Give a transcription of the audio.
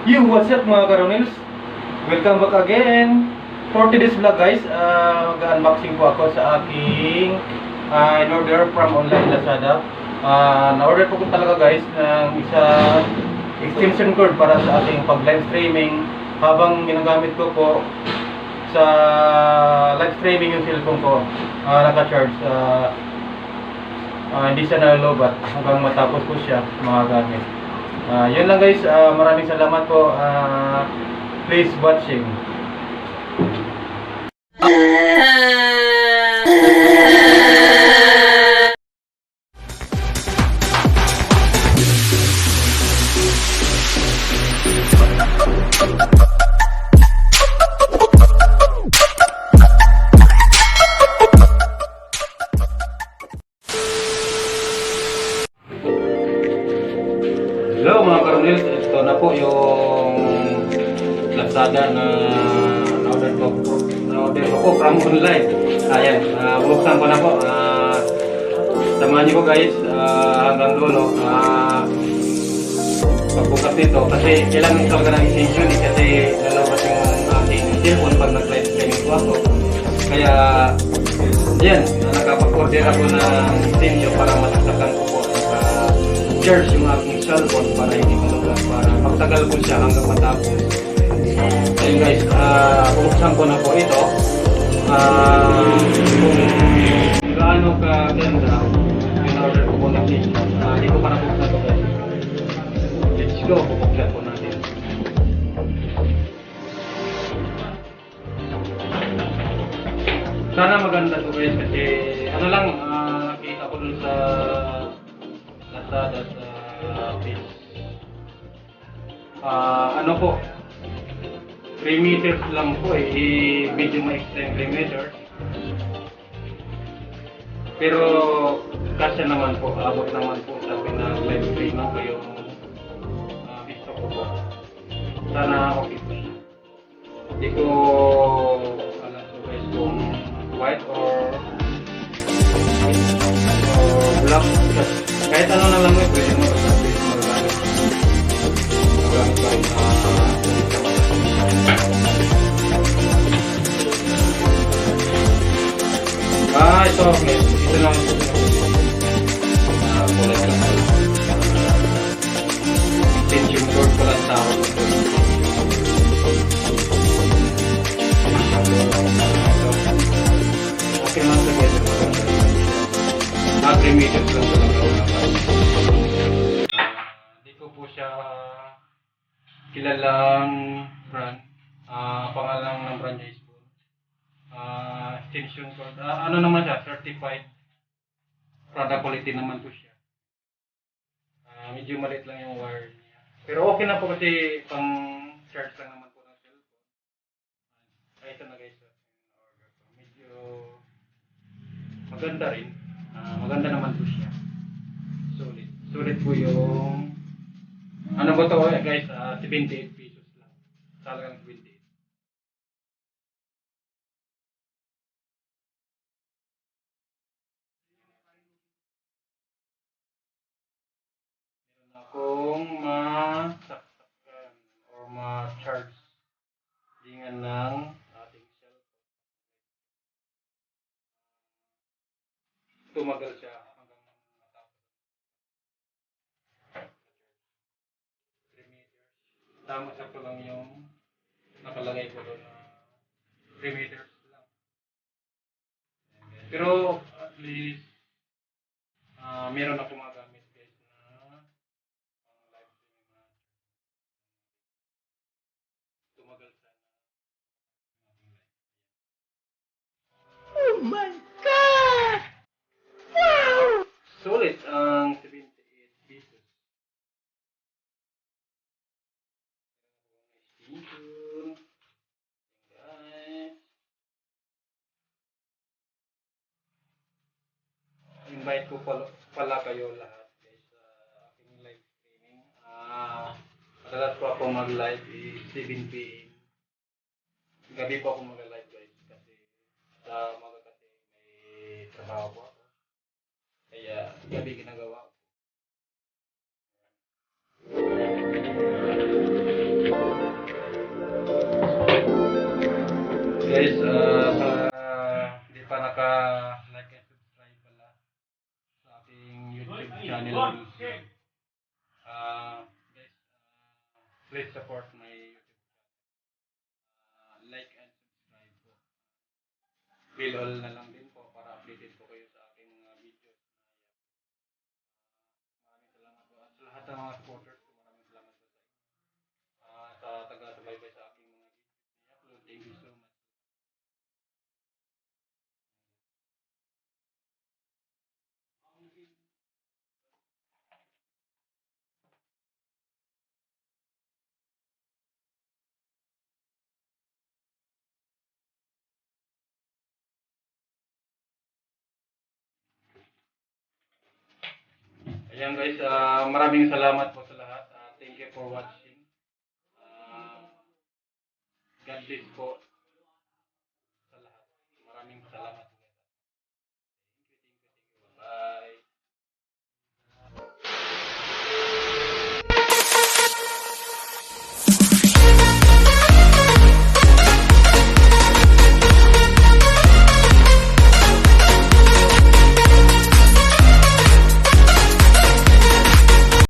Yo, what's up mga karonils? Welcome back again for today's vlog guys. Mag-unboxing po ako sa aking in-order from online Lazada. Na-order po ko talaga guys ng isang extension cord para sa ating pag-live streaming habang ginagamit ko po sa live streaming yung cellphone ko. Naka-charge. Hindi siya nalobat hanggang matapos ko siya magagamit. Yun lang guys, maraming salamat po. Please watching. Hello mga karonils, ito na po yung Lazada na na-order ko po from online. Ayan, buksan ko na po. Samahan niyo po guys hanggang dulo. Pagbukas nito kasi kailangan talaga ng extension kasi lalabas yung aking cellphone pag nag-live streaming po ako. Kaya yan, nakapag-order ako ng extension para masaksakan ko po charge yung aking cellphone para hindi malubat, para magtagal po siya hanggang matapos. Ayun guys, buksan ko na po ito. Kung gaano kaganda yung order ko po na fish. Hindi ko pa nabuksan ito guys. Let's go, bubuksan po natin. Sana maganda ito guys kasi ano lang, nakita ko dun sa Lazada sa page. Ano po, 3 meters lang po medyo ma-extend 3 meters. Pero kasya naman po, abot naman po sa pinag-live streaming ko yung gusto ko po. Sana okay po siya. Hindi ko alam po guys kung white or black. Kahit ano na lang pwede mo sabihin mo magamit pa rin ito okay. Ito lang kulay lang extension cord ko lang tawag ito. Okay lang sa better 3 meters lang talaga. Hindi ko po siya kilalang brand. Pangalan ng brand niya is extension cord. Ano naman siya? Certified product quality naman po siya. Medyo maliit lang yung wire niya. Pero okay na po kasi pang charge lang naman po ng cellphone. Ay, ito na guys. Medyo maganda rin. Maganda naman po siya. Sulit po yung ano ba ito guys, 78 pesos lang. Talagang 78. Meron akong masaksakan or ma-charge dingan ng ating cellphone. Tumagal siya hanggang matapos. 3 meters. Tama sakto lang yung nakalagay ko doon na 3 meters lang. Pero at least meron ako magamit guys na pang live streaming na tumagal sana. Oh my God! Wow! Sulit ang 78 pesos. Extension. Guys. Invite ko pala kayo lahat guys sa aking live streaming. Madalas po ako mag-live 7 PM. Gabi po ako mag-live guys kasi sa mga kasi may trabaho po ako. Kaya gabi ginagawa ko. please support my YouTube channel. Like and subscribe po. Bell all na lang din po para updated po kayo sa aking mga videos na maraming salamat po. At sa lahat ng mga supporters ko, maraming salamat po sa inyo. Sa taga-subaybay sa aking mga videos na i-upload. Thank you so much. Ayan guys, maraming salamat po sa lahat. Thank you for watching. God bless po.